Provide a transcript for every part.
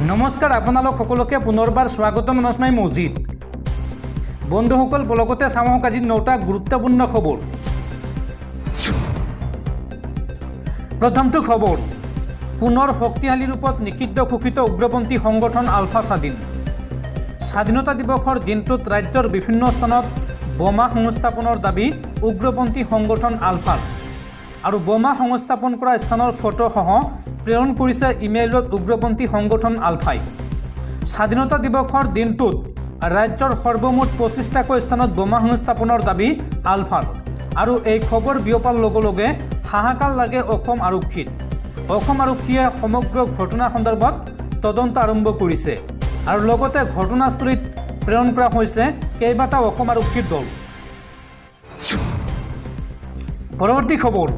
নমস্কাৰ আপোনালোক সকলোকে পুনৰবাৰ স্বাগতম নস্মাই মজিদ বন্ধুসকল বলগতে চাওক আজি 9টা গুৰুত্বপূৰ্ণ খবৰ। প্ৰথমটো খবৰ, পুনৰ শক্তিশালী ৰূপত নিষিদ্ধ ঘোষিত উগ্ৰপন্থী সংগঠন আলফা স্বাধীনতা দিৱসৰ দিনটোত ৰাজ্যৰ বিভিন্ন স্থানত বোমা সংস্থাপনৰ দাবী উগ্ৰপন্থী সংগঠন আলফাৰ আৰু বোমা সংস্থাপন কৰা স্থানৰ ফটোসহ প্ৰেৰণ কৰিছে ইমেইলত উগ্ৰপন্থী সংগঠন আলফাই। স্বাধীনতা দিৱসৰ দিনটোত ৰাজ্যৰ সৰ্বমুঠ 25টাকৈ স্থানত বোমা সংস্থাপনৰ দাবী আলফাৰ আৰু এই খবৰ বিয়পাৰ লগে লগে হাহাকাৰ লাগে অসম আৰক্ষীত। অসম আৰক্ষীয়ে সমগ্ৰ ঘটনা সন্দৰ্ভত তদন্ত আৰম্ভ কৰিছে আৰু লগতে ঘটনাস্থলীত প্ৰেৰণ কৰা হৈছে কেইবাটাও অসম আৰক্ষীৰ দল। পৰৱৰ্তী খবৰ,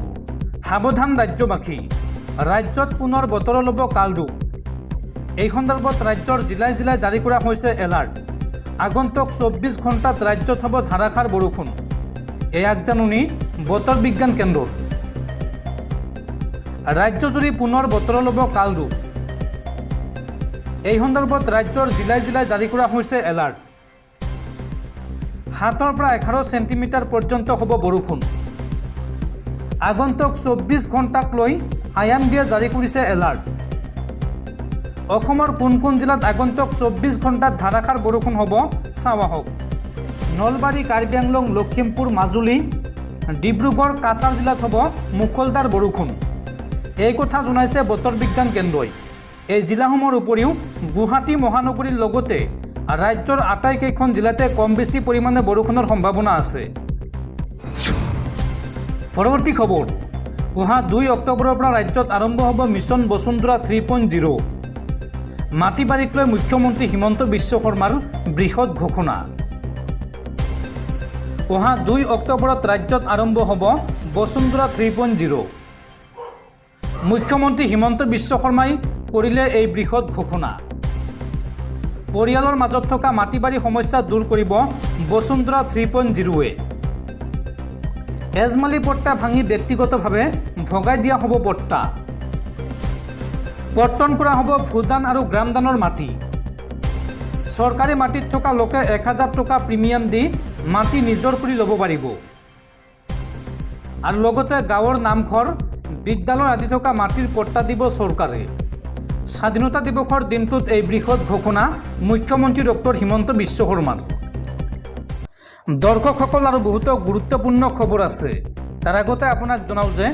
সাৱধান ৰাজ্যবাসী, ৰাজ্যত পুনৰ বতৰৰ ল'ব কালৰূপ। এই সন্দৰ্ভত ৰাজ্যৰ জিলাই জিলাই জাৰি কৰা হৈছে এলাৰ্ট। আগন্তুক 24 ঘণ্টাত ৰাজ্যত হ'ব ধাৰাসাৰ বৰষুণ, এই আগজাননী বতৰ বিজ্ঞান কেন্দ্ৰৰ। ৰাজ্যজুৰি পুনৰ বতৰৰ ল'ব কালৰূপ। এই সন্দৰ্ভত ৰাজ্যৰ জিলাই জিলাই জাৰি কৰা হৈছে এলাৰ্ট। 7 পৰা 11 চেণ্টিমিটাৰ পৰ্যন্ত হ'ব বৰষুণ। আগন্তুক 24 ঘণ্টাক লৈ IMDয়ে জাৰি কৰিছে এলাৰ্ট। অসমৰ কোন কোন জিলাত আগন্তুক 24 ঘণ্টাত ধাৰাসাৰ বৰষুণ হ'ব চাওঁ আহক। নলবাৰী, কাৰ্বি আংলং, লখিমপুৰ, মাজুলী, ডিব্ৰুগড়, কাছাৰ জিলাত হ'ব মুখলধাৰ বৰষুণ, এই কথা জনাইছে বতৰ বিজ্ঞান কেন্দ্ৰই। এই জিলাসমূহৰ উপৰিও গুৱাহাটী মহানগৰীৰ লগতে ৰাজ্যৰ আটাইকেইখন জিলাতে কম বেছি পৰিমাণে বৰষুণৰ সম্ভাৱনা আছে। পৰৱৰ্তী খবৰ, অহা 2 অক্টোবৰৰ পৰা ৰাজ্যত আৰম্ভ হ'ব মিছন বসুন্ধৰা 3.0। মাটি বাৰীক লৈ মুখ্যমন্ত্ৰী হিমন্ত বিশ্ব শৰ্মাৰ বৃহৎ ঘোষণা। অহা 2 অক্টোবৰত ৰাজ্যত আৰম্ভ হ'ব বসুন্ধৰা 3.0। মুখ্যমন্ত্ৰী হিমন্ত বিশ্ব শৰ্মাই কৰিলে এই বৃহৎ ঘোষণা। পৰিয়ালৰ মাজত থকা মাটি বাৰী সমস্যা দূৰ কৰিব বসুন্ধৰা 3.0-এ। এজমালি পট্টা ভাঙি ব্যক্তিগতভাৱে ভগাই দিয়া হ'ব পট্টা। পট্টন কৰা হ'ব ভূদান আৰু গ্ৰামদানৰ মাটি। চৰকাৰী মাটিত থকা লোকে 1000 টকা প্ৰিমিয়াম দি মাটি নিজৰ কৰি ল'ব পাৰিব। আৰু লগতে গাঁৱৰ নামঘৰ, বিদ্যালয় আদি থকা মাটিৰ পট্টা দিব চৰকাৰে। স্বাধীনতা দিৱসৰ দিনটোত এই বৃহৎ ঘোষণা মুখ্যমন্ত্ৰী ডক্টৰ হিমন্ত বিশ্ব শৰ্মাৰ। দৰ্শকসকল আৰু বহুতো গুৰুত্বপূৰ্ণ খবৰ আছে। তাৰ আগতে আপোনাক জনাওঁ যে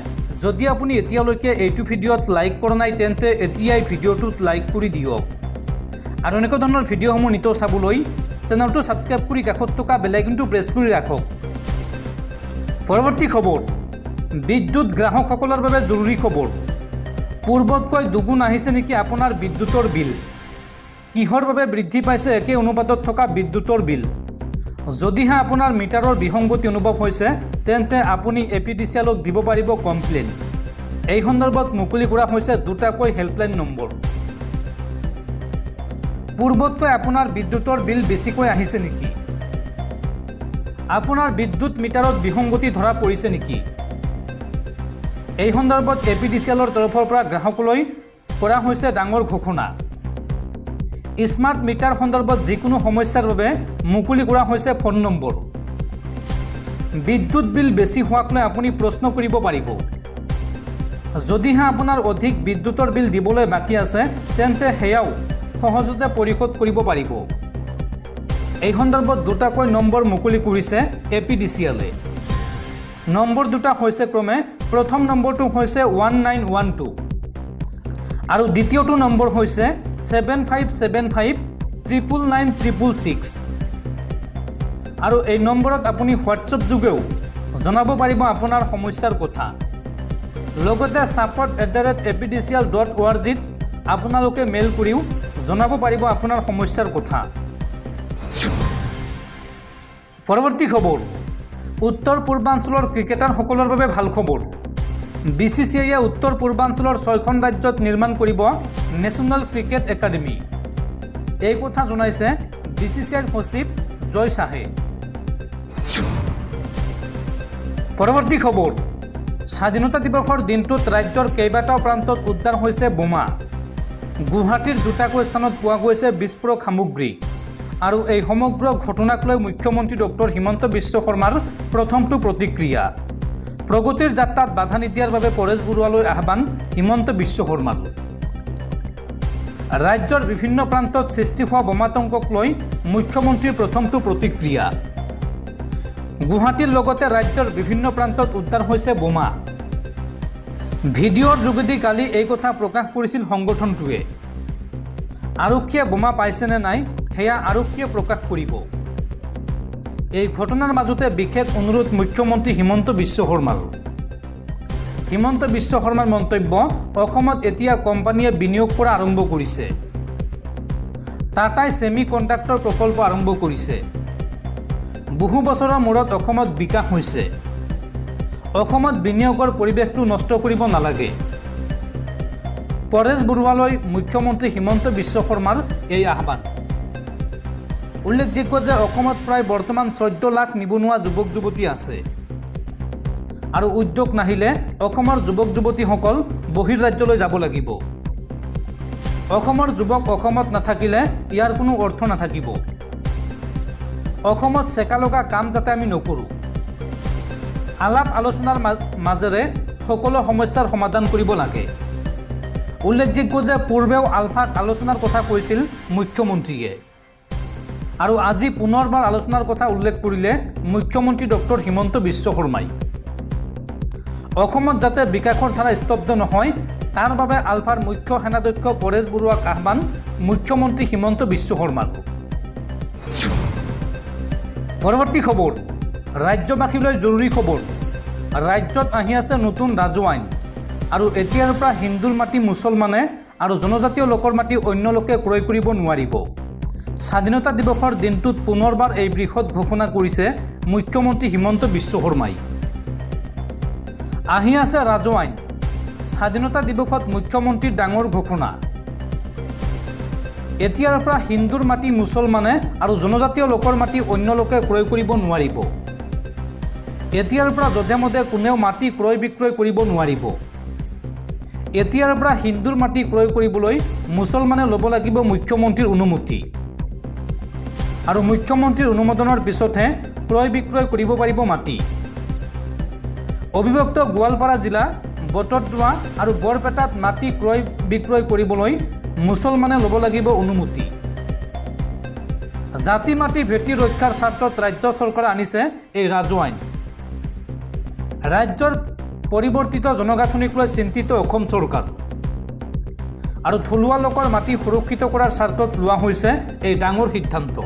যদি আপুনি এতিয়ালৈকে এইটো ভিডিঅ'ত লাইক কৰা নাই তেন্তে এতিয়াই ভিডিঅ'টোত লাইক কৰি দিয়ক আৰু এনেকুৱা ধৰণৰ ভিডিঅ'সমূহ নিতৌ চাবলৈ চেনেলটো ছাবস্ক্ৰাইব কৰি কাষত থকা বেল আইকনটো প্ৰেছ কৰি ৰাখক। পৰৱৰ্তী খবৰ, বিদ্যুৎ গ্ৰাহকসকলৰ বাবে জৰুৰী খবৰ। পূৰ্বতকৈ দুগুণ আহিছে নেকি আপোনাৰ বিদ্যুতৰ বিল? কিহৰ বাবে বৃদ্ধি পাইছে একে অনুপাতত থকা বিদ্যুতৰ বিল? যদিহে আপোনাৰ মিটাৰৰ বিসংগতি অনুভৱ হৈছে তেন্তে আপুনি APDCLক দিব পাৰিব কমপ্লেইন। এই সন্দৰ্ভত মুকলি কৰা হৈছে 2টাকৈ হেল্পলাইন নম্বৰ। পূৰ্বতকৈ আপোনাৰ বিদ্যুতৰ বিল বেছিকৈ আহিছে নেকি? আপোনাৰ বিদ্যুৎ মিটাৰত বিসংগতি ধৰা পৰিছে নেকি? এই সন্দৰ্ভত APDCLৰ তৰফৰ পৰা গ্ৰাহকলৈ কৰা হৈছে ডাঙৰ ঘোষণা। স্মাৰ্ট মিটাৰ সন্দৰ্ভত যিকোনো সমস্যাৰ বাবে মুকলি কৰা হৈছে ফোন নম্বৰ। বিদ্যুৎ বিল বেছি হোৱাক লৈ আপুনি প্ৰশ্ন কৰিব পাৰিব। যদিহে আপোনাৰ অধিক বিদ্যুতৰ বিল দিবলৈ বাকী আছে তেন্তে সেয়াও সহজতে পৰিশোধ কৰিব পাৰিব। এই সন্দৰ্ভত 2টাকৈ নম্বৰ মুকলি কৰিছে APDCLে। নম্বৰ 2টা হৈছে ক্ৰমে, প্ৰথম নম্বৰটো হৈছে 1912 আৰু দ্বিতীয়টো নম্বৰ হৈছে 7575999666 আৰু এই নম্বৰত আপুনি হোৱাটছএপ যোগেও জনাব পাৰিব আপোনাৰ সমস্যাৰ কথা। লগতে support@apdcl.org-ত আপোনালোকে মেইল কৰিও জনাব পাৰিব আপোনাৰ সমস্যাৰ কথা। পৰৱৰ্তী খবৰ, উত্তৰ পূৰ্বাঞ্চলৰ ক্ৰিকেটাৰসকলৰ বাবে ভাল খবৰ। BCCIয়ে উত্তৰ পূৰ্বাঞ্চলৰ 6খন ৰাজ্যত নিৰ্মাণ কৰিব নেশ্যনেল ক্ৰিকেট একাডেমি, এই কথা জনাইছে BCCIৰ সচিব জয় শাহে। পৰৱৰ্তী খবৰ, স্বাধীনতা দিৱসৰ দিনটোত ৰাজ্যৰ কেইবাটাও প্ৰান্তত উদ্ধাৰ হৈছে বোমা। গুৱাহাটীৰ দুটাকৈ স্থানত পোৱা গৈছে বিস্ফোৰক সামগ্ৰী আৰু এই সমগ্ৰ ঘটনাক লৈ মুখ্যমন্ত্ৰী ডক্টৰ হিমন্ত বিশ্ব শৰ্মাৰ প্ৰথমটো প্ৰতিক্ৰিয়া। প্ৰগতিৰ যাত্ৰাত বাধা নিদিয়াৰ বাবে পৰেশ বৰুৱালৈ আহ্বান হিমন্ত বিশ্ব শৰ্মাৰ। ৰাজ্যৰ বিভিন্ন প্ৰান্তত সৃষ্টি হোৱা বোমাতংকক লৈ মুখ্যমন্ত্ৰীৰ প্ৰথমটো প্ৰতিক্ৰিয়া। গুৱাহাটীৰ লগতে ৰাজ্যৰ বিভিন্ন প্ৰান্তত উদ্ধাৰ হৈছে বোমা। ভিডিঅ'ৰ যোগেদি কালি এই কথা প্ৰকাশ কৰিছিল সংগঠনটোৱে। আৰক্ষীয়ে বোমা পাইছে নে নাই সেয়া আৰক্ষীয়ে প্ৰকাশ কৰিব। এই ঘটনাৰ মাজতে বিশেষ অনুৰোধ মুখ্যমন্ত্ৰী হিমন্ত বিশ্ব শৰ্মাৰ। হিমন্ত বিশ্ব শৰ্মাৰ মন্তব্য, অসমত এতিয়া কোম্পানীয়ে বিনিয়োগ কৰা আৰম্ভ কৰিছে। টাটাই ছেমি কণ্ডাক্টৰ প্ৰকল্প আৰম্ভ কৰিছে। বহু বছৰৰ মূৰত অসমত বিকাশ হৈছে। অসমত বিনিয়োগৰ পৰিৱেশটো নষ্ট কৰিব নালাগে। পৰেশ বৰুৱালৈ মুখ্যমন্ত্ৰী হিমন্ত বিশ্ব শৰ্মাৰ এই আহ্বান। উল্লেখযোগ্য যে অসমত প্ৰায় বৰ্তমান 14 লাখ নিবনুৱা যুৱক যুৱতী আছে আৰু উদ্যোগ নাহিলে অসমৰ যুৱক যুৱতীসকল বহিৰ্ৰাজ্যলৈ যাব লাগিব। অসমৰ যুৱক অসমত নাথাকিলে ইয়াৰ কোনো অৰ্থ নাথাকিব। অসমত চেকা লগা কাম যাতে আমি নকৰোঁ। আলাপ আলোচনাৰ মাজেৰে সকলো সমস্যাৰ সমাধান কৰিব লাগে। উল্লেখযোগ্য যে পূৰ্বেও আলফাত আলোচনাৰ কথা কৈছিল মুখ্যমন্ত্ৰীয়ে আৰু আজি পুনৰবাৰ আলোচনাৰ কথা উল্লেখ কৰিলে মুখ্যমন্ত্ৰী ডক্টৰ হিমন্ত বিশ্ব শৰ্মাই। অসমত যাতে বিকাশৰ ধাৰা স্তব্ধ নহয় তাৰ বাবে আলফাৰ মুখ্য সেনাধ্যক্ষ পৰেশ বৰুৱাক আহ্বান মুখ্যমন্ত্ৰী হিমন্ত বিশ্ব শৰ্মাৰ। পৰৱৰ্তী খবৰ, ৰাজ্যবাসীলৈ জৰুৰী খবৰ। ৰাজ্যত আহি আছে নতুন ৰাজু আইন আৰু এতিয়াৰ পৰা হিন্দুৰ মাটি মুছলমানে আৰু জনজাতীয় লোকৰ মাটি অন্য লোকে ক্ৰয় কৰিব নোৱাৰিব। স্বাধীনতা দিৱসৰ দিনটোত পুনৰবাৰ এই বৃহৎ ঘোষণা কৰিছে মুখ্যমন্ত্ৰী হিমন্ত বিশ্ব শৰ্মাই। আহি আছে ৰাজু আইন। স্বাধীনতা দিৱসত মুখ্যমন্ত্ৰীৰ ডাঙৰ ঘোষণা। এতিয়াৰ পৰা হিন্দুৰ মাটি মুছলমানে আৰু জনজাতীয় লোকৰ মাটি অন্য লোকে ক্ৰয় কৰিব নোৱাৰিব। এতিয়াৰ পৰা যধে মধে কোনেও মাটি ক্ৰয় বিক্ৰয় কৰিব নোৱাৰিব। এতিয়াৰ পৰা হিন্দুৰ মাটি ক্ৰয় কৰিবলৈ মুছলমানে ল'ব লাগিব মুখ্যমন্ত্ৰীৰ অনুমতি আৰু মুখ্যমন্ত্ৰীৰ অনুমোদনৰ পিছতহে ক্ৰয় বিক্ৰয় কৰিব পাৰিব মাটি। অবিভক্ত গোৱালপাৰা জিলা, বটদ্ৰৱা আৰু বৰপেটাত মাটি ক্ৰয় বিক্ৰয় কৰিবলৈ মুছলমানে ল'ব লাগিব অনুমতি। জাতি মাটি ভেটি ৰক্ষাৰ স্বাৰ্থত ৰাজ্য চৰকাৰে আনিছে এই ৰাজু আইন। ৰাজ্যৰ পৰিৱৰ্তিত জনগাঁথনিক লৈ চিন্তিত অসম চৰকাৰ আৰু থলুৱা লোকৰ মাটি সুৰক্ষিত কৰাৰ স্বাৰ্থত লোৱা হৈছে এই ডাঙৰ সিদ্ধান্ত।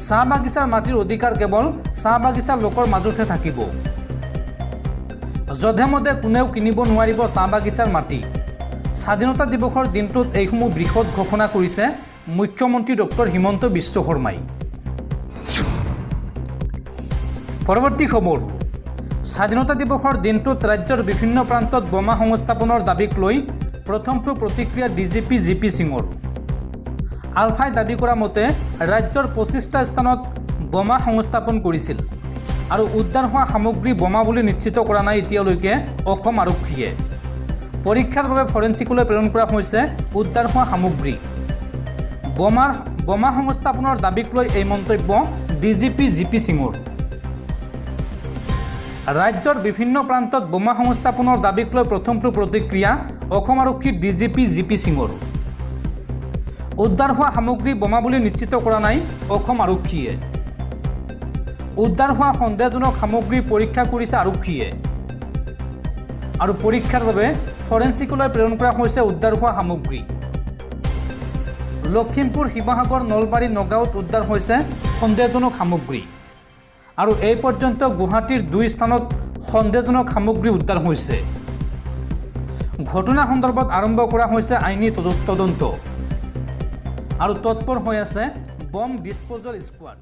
চাহ বাগিচাৰ মাটিৰ অধিকাৰ কেৱল চাহ বাগিচাৰ লোকৰ মাজতহে থাকিব। যধে মধে কোনেও কিনিব নোৱাৰিব চাহ বাগিচাৰ মাটি। স্বাধীনতা দিৱসৰ দিনটোত এইসমূহ বৃহৎ ঘোষণা কৰিছে মুখ্যমন্ত্ৰী ডক্টৰ হিমন্ত বিশ্ব শৰ্মাই। পৰৱৰ্তী খবৰ, স্বাধীনতা দিৱসৰ দিনটোত ৰাজ্যৰ বিভিন্ন প্ৰান্তত বোমা সংস্থাপনৰ দাবীক লৈ প্ৰথমটো প্ৰতিক্ৰিয়া ডিজিপি জিপি সিঙৰ। আলফাই দাবী কৰা মতে ৰাজ্যৰ 25টা স্থানত বোমা সংস্থাপন কৰিছিল আৰু উদ্ধাৰ হোৱা সামগ্ৰী বোমা বুলি নিশ্চিত কৰা নাই এতিয়ালৈকে অসম আৰক্ষীয়ে। পৰীক্ষাৰ বাবে ফৰেনচিকলৈ প্ৰেৰণ কৰা হৈছে উদ্ধাৰ হোৱা সামগ্ৰী। বোমা সংস্থাপনৰ দাবীক লৈ এই মন্তব্য ডিজিপি জিপি সিঙৰ। ৰাজ্যৰ বিভিন্ন প্ৰান্তত বোমা সংস্থাপনৰ দাবীক লৈ প্ৰথমটো প্ৰতিক্ৰিয়া অসম আৰক্ষীৰ ডিজিপি জিপি সিঙৰ। উদ্ধাৰ হোৱা সামগ্ৰী বোমা বুলি নিশ্চিত কৰা নাই অসম আৰক্ষীয়ে। উদ্ধাৰ হোৱা সন্দেহজনক সামগ্ৰী পৰীক্ষা কৰিছে আৰক্ষীয়ে আৰু পৰীক্ষাৰ বাবে ফৰেনচিকলৈ প্ৰেৰণ কৰা হৈছে উদ্ধাৰ হোৱা সামগ্ৰী। লখিমপুৰ, শিৱসাগৰ, নলবাৰী, নগাঁৱত উদ্ধাৰ হৈছে সন্দেহজনক সামগ্ৰী আৰু এই পৰ্যন্ত গুৱাহাটীৰ 2 স্থানত সন্দেহজনক সামগ্ৰী উদ্ধাৰ হৈছে। ঘটনা সন্দৰ্ভত আৰম্ভ কৰা হৈছে আইনী তদন্ত আৰু তৎপৰ হৈ আছে বম ডিছপ'জেল স্কোৱাড।